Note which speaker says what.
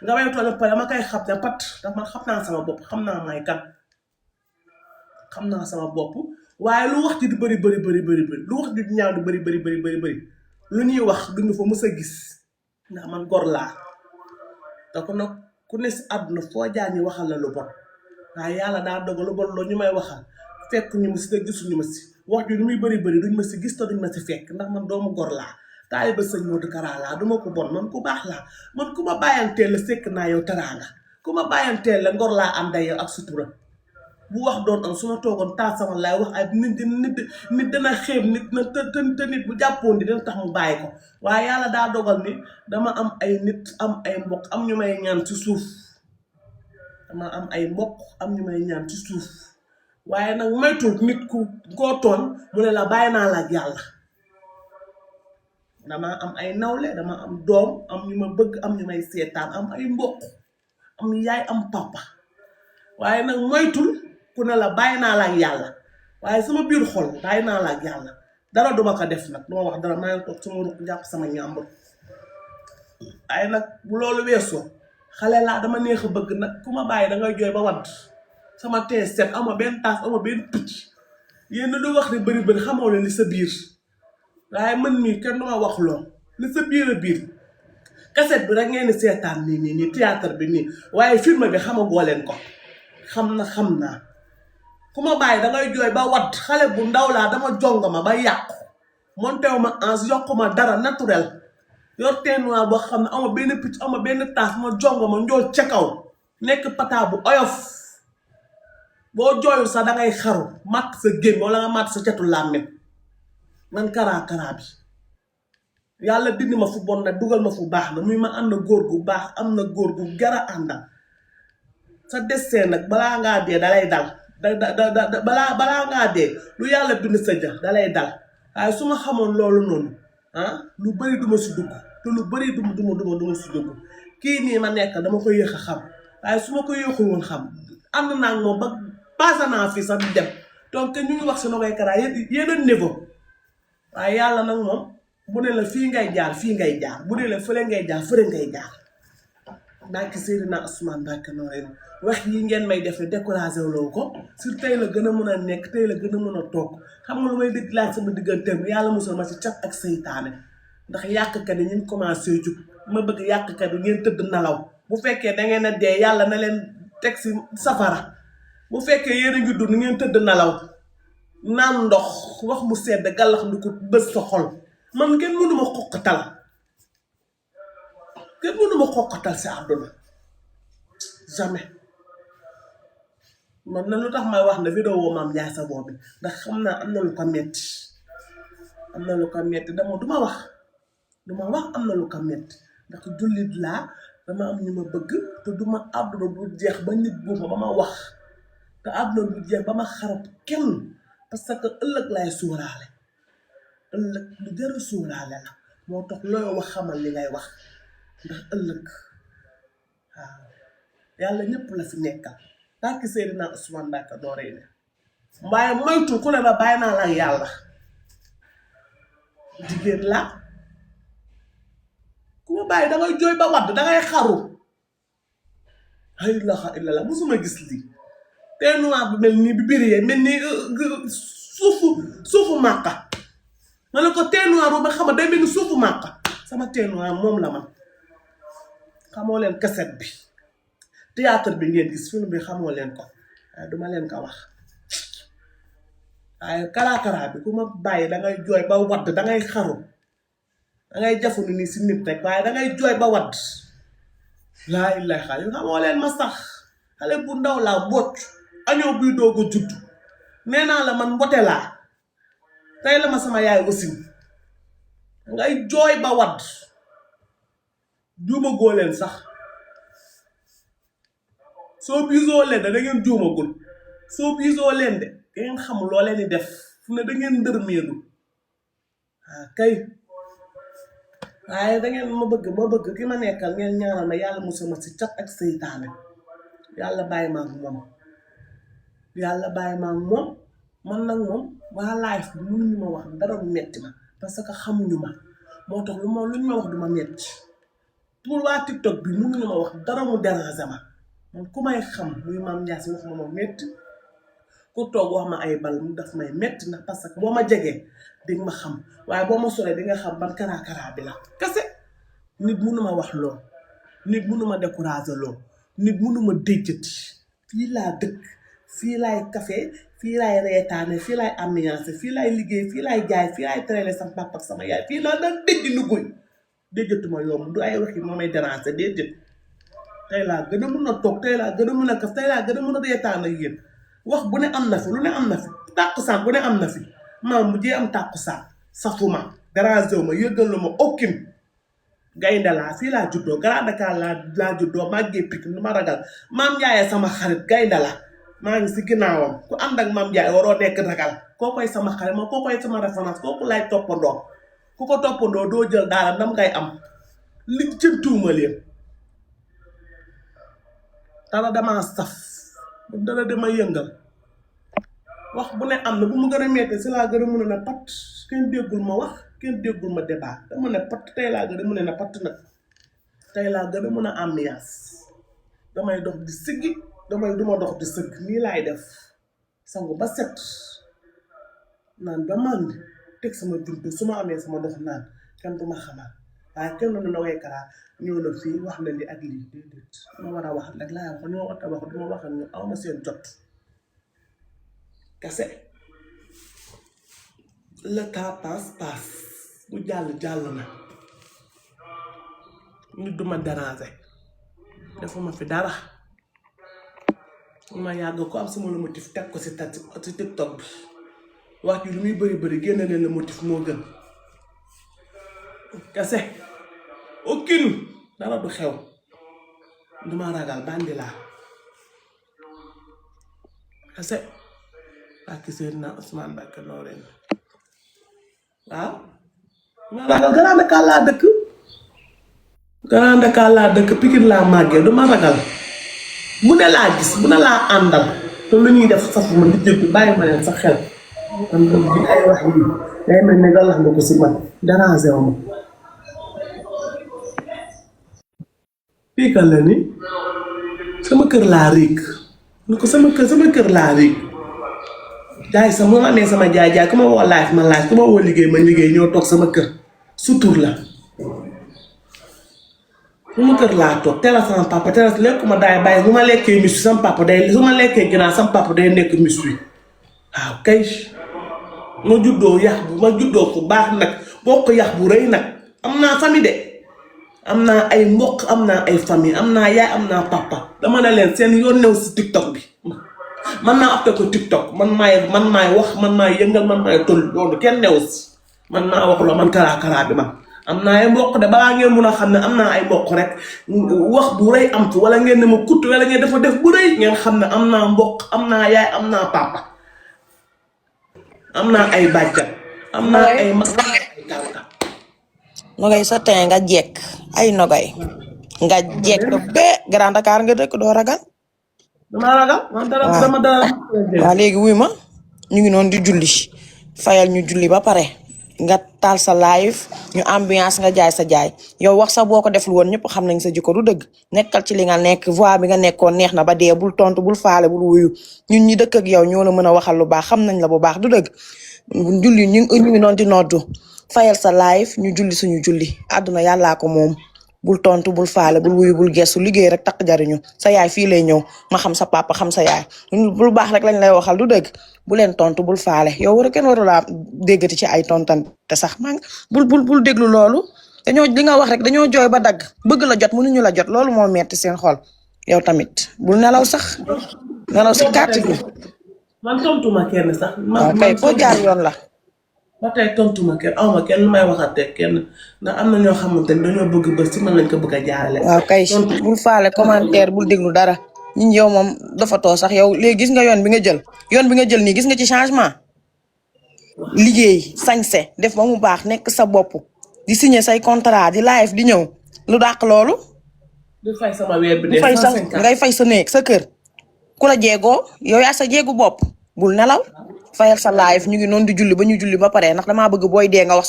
Speaker 1: nga may tooñ pare ma koy xam ne pat ndax man xam naa sama bopp xam naa may kan xam naa sama bopp waaye lu wax ji di bëri lu wax ji di ñaaw di bëri lu ñuy wax duñu fa mës a gis ndax man gor laa te ko nag ku ne si àdduna foo jaar ñu waxal la lu bon waaye yàlla daa dogal lu bon loolu ñu may waxal fekk ñu ma si te gisuñu ma si wax ji lu muy bëri duñ ma si gis te duñ ma si fekk ndax man doomu gor laa taaliba sëñ Modou Kara laa duma ko bon man ku baax laa man ku ma bàyyanteel la sekk naa yow teraanga ku ma bàyyanteel la ngor laa am day yow ak sutura bu wax doon am su ma toogoon taal sama laay wax ay nit dana xeeb nit na te nit bu jàppoon di dina tax mu bàyyi ko waaye yàlla daa dogal ni dama am ay nit am ay mbokk am ñu may ñaan ci suuf dama am ay mbokk am ñu may ñaan ci suuf waaye nag maytul nit ku koo tooñ mu ne la bàyyi naa la ak yàlla dama am ay nawle dama am doom am ñu ma bëgg am ñu may seetaan am ay mbokk am yaay am papa waaye nag moytul ku ne la bàyyi naa la ak yàlla waaye sama biir xol bàyyi naa la ak yàlla dara duma ko def nag duma wax dara maa ngi toog sama ruq jàpp sama ñàmbur waaye nag bu loolu weesoo xale laa dama neex a bëgg nag ku ma bàyyi dangay jooy ba wadd sama tee set ama benn taas ama benn picc yéen lu wax ne bëri xamoo leen li sa biir waaye man mii kenn duma wax loo li sa biir a biir kaset bi rek ngeen di seetaan nii théâtre bi nii waaye film bi xamagoo leen ko xam naa ku ma bàyyi dangay jooy ba wadd xale bu ndaw laa dama jongama ba yàqu montew ma ans yokku ma dara naturel yor tenuwaa boo xam ne ama benn picc ama benn taas ma jongama njool ca kaw nekk pataa bu oyof boo jooyul sax dangay xaru màtt sa génn wala nga màtt sa cetu làmmiñ man karaa bi yàlla dindi ma fu bon nag dugal ma fu baax na muy ma am na góor gu baax am na góor gu gara àndal sa destin nag balaa ngaa dee dalay dal balaa ngaa dee lu yàlla bind sa ja dalay dal waaye su ma xamoon loolu noonu lu bëri duma si dugg te lu bëri duma si dugg kii nii ma nekk dama ko yéex a xam waaye su ma ko yéexul woon xam ànd naa ak moom ba passé naa fii sax di dem donc ñu ngi wax si Nogaye Kara yeneen niveau waaye yàlla nag moom bu ne la fii ngay jaar bu ne la fële ngay jaar fële ngay jaar Mbacke Seydina Ousmane Mbacke Noreyni wax yi ngeen may def découragé loo ko sur tey la gën a mën a nekk tey la gën a mën a toog xam nga lu may dégg laaj sama digganteem yàlla musal ma ci cat ak seytaane ndax yàqkat yi ñu ngi commencé jug ma bëgg yàqkat yi ngeen tëdd nalaw bu fekkee da ngeen a dee yàlla na leen teg si safara bu fekkee yéen a ngi dund ngeen tëdd nalaw naan ndox wax mu sedd gàllax ndi ko bës sa xol man kenn mënuma xoqatal si àdduna jamais man na lu tax may wax ne vidéo Mame Ndiaye Savon bi ndax xam naa am na lu ko metti duma wax am na lu ko metti ndax jullit laa dama am ñu ma bëgg te duma àdduna bu jeex ba nit buuma ba ma wax te àdduna bu jeex ba ma xarab kenn parce que ëllëg lay suuraale ëllëg lu jar a suuraale la moo tax looy wax xamal li ngay wax ndax ëllëg waaw yàlla ñëpp la fi nekkal Mbacke Seydina Ousmane Mbacke Noreyni waaye moytu ku ne la bàyyi naa la yàlla jigéen la ku ma bàyyi dangay jooy ba wadd dangay xaru ay ilaha illallah musuma gis lii tenuwaa bi mel nii bi biriyee mel nii suufu màkka ma ne ko tenuwaa bu ma xama day mel ni suufu màkka sama tenuwaa moom la man xamoo leen kaset bi théâtre bi ngeen gis film bi xamoo leen ko waaye duma leen ko wax waaye Kara bi ku ma bàyyi dangay jooy ba wadd dangay xaru dangay jafandu nii si nit rek waaye dangay jooy ba wadd laa ilaha yu xamoo leen ma sax xale bu ndaw laa bocc añoo buy doog a judd nee naa la man mbote laa tey la ma sama yaay aussi dangay jooy ba wadd juumagoo leen sax soo biisoo leen da ngeen juumagul soo biisoo leen de ngeen xamul loo leen di def fu ne da ngeen ndërmeelu kay waaye da ngeen ma bëgg ki ma nekkal ngeen ñaanal ma yàlla musal ma si cat ak seytaane yàlla bàyyi ma ak moom man nag moom waa life bi mënuñu ma wax dara du metti ma parce que xamuñu ma moo tax luñ ma wax du ma metti pour waa TikTok bi mënuñu ma wax dara mu déranger ma man ku may xam muy Mame Ndiaye si wax ma métti ku toog wax ma ay bal mu daf may métti ndax parce que boo ma jegee di nga ma xam waaye boo ma soree di nga xam ban karaa bi la kese nit mënu ma wax lool nit mënu ma décourager lool nit mënu ma déjjati fii laa dëkk fii laay café fii laay reetaane fii laay ambiance fii laay liggéey fii laay jaay fii laay traîner sama papa ak sama yaay fii laa daan déjj lu guy déjjatuma yomb du ay waxi moo may déranger déedéet tey laa gën a mën a toog tey laa gën a mën a kaf tey laa gën a mën a reetaan ak yéen wax bu ne am na fi lu ne am na fi tàkkusaan bu ne am na fi maam bu jee am tàkkusaan safuma déranger ma yëgal ma okkim gaynde laa fii laa juddoo Grand Dakar laa juddoo màggee Pikine lu ma ragal Mame Ndiaye sama xarit gaynde la maa ngi si ginnaawam ku ànd ak Mame Ndiaye waroo nekk ragal kookoy sama xarit ma kookoy sama référence kooku lay toppandoo ku ko toppandoo doo jël daala ndam ngay am li ci tuuma leen dara dama saf dara dama yëngal wax bu ne am na bu mu gën a metti si laa gën a mën a ne pat kenn déggul ma wax kenn déggul ma débat dama ne pat tey laa gën a mën a ne pat nag tey laa gën a mën a ambiance damay dox di siggi duma dox di sëgg nii laay def sangu ba set naan ba man teg sama juntu su ma amee sama dox naan kenn du ma xamal waaye kenn du na way Kara ñëw na fii wax na li ak lii déedéet ma war a wax rek laa wax ñoo war a wax duma wax ak ñu awma seen jot kase le temps passe bu jàll na nit duma déranger defuma fi dara ma yàgg ko am sama le motif teg ko si TikTok bi wax ji lu muy bëri génne leen le motif moo gën kase aucune dara du xew duma ragal bandi laa kase ak Seydina Ousmane Mbacké Noreyni waaw ma ragal Grand Dakar laa dëkk Grand Dakar laa dëkk Pikine laa màggee duma ragal mu ne laa gis mu ne laa àndal te lu ñuy def safu ma di jël bàyyi ma leen sa xel man bi ay wax yi day mel ne nga lax nga ko si man déranger wu ma fii kan la ni sama kër laa riig ni ko sama kër laa riig jaay sama mu amee sama jaay ku ma woo live ma live ku ma woo liggéey ma liggéey ñoo toog sama kër sutur la sama kër laa toog teel sama papa teel lekk ma daay bàyyi bu ma lekkee mis bi sama papa day su ma lekkee ginnaaw sama papa day nekk mis bi waaw kay ma juddoo fu baax nag bokk yax bu rëy nag am naa famille de am naa ay mbokk am naa ay famille am naa yaay am naa papa dama ne leen seen yoon new si TikTok bi man naa appee ko TikTok man maay wax man maay yëngal man maay toll loolu kenn new si man naa wax la man Kara bi man am naa ay mbokk de balaa ngeen mun a xam ne am naa ay mbokk rek wax bu rëy am fi wala ngeen ne ma kutt wala ngeen dafa def bu rëy ngeen xam ne am naa mbokk am naa yaay am naa papa am naa ay bàjjan am naa ay mag ay tànta
Speaker 2: Nogay sa tee nga jekk ay nogay nga jekk be Grand Dakar nga dëkk doo ragal
Speaker 1: dama ragal man dara
Speaker 2: waa léegi wuy ma ñu ngi noonu di julli fayal ñu julli ba pare nga taal sa live ñu ambiance nga jaay sa jaay yow wax sa boo ko deful woon ñëpp xam nañ sa jikko du dëgg nekkal ci li nga nekk voix bi nga nekkoon neex na ba dee bul tontu bul faale bul wuyu ñun ñi dëkk ak yow ñoo la mën a waxal lu baax xam nañ la bu baax du dëgg julli ñu ngi noonu di noddu fayal sa live ñu julli suñu julli àdduna yàllaa ko moom bul tontu bul faale bul wuyu bul gestu liggéey rek takk jariñu sa yaay fii lay ñëw ma xam sa papa xam sa yaay bul baax rek lañ lay waxal du dëgg bu leen tontu bul faale yow kenn waru laa déggati ci ay tontante sax maa ngi bul déglu loolu dañoo li nga wax rek dañoo jooy ba dagg bëgg la jot mënuñu la jot loolu moo metti seen xol yow tamit bul nelaw sax nelaw si kàtt bi
Speaker 1: man tontuma kenn sax
Speaker 2: waaw kay foo jaar yoon la
Speaker 1: ba tey tontuma kenn awma kenn lu may waxate kenn ndax am na ñoo xamante ne dañoo bëgg ba si man lañ ko bëgg a jaarale
Speaker 2: waaw kay bul faale commentaire bul déglu dara ñun yow moom dafa too sax yow léegi gis nga yoon bi nga jël nii gis nga ci changement liggéey sañse def ba mu baax nekk sa bopp di signer say contrat di live di ñëw lu dàq loolu
Speaker 1: di fay sama weer bi de
Speaker 2: ngay fay sa néeg sa kër ku la jeegoo yow yaa sa jeegu bopp bul nelaw fayal sa live ñu ngi noonu di julli ba ñu julli ba pare ndax damaa bëgg booy dee nga wax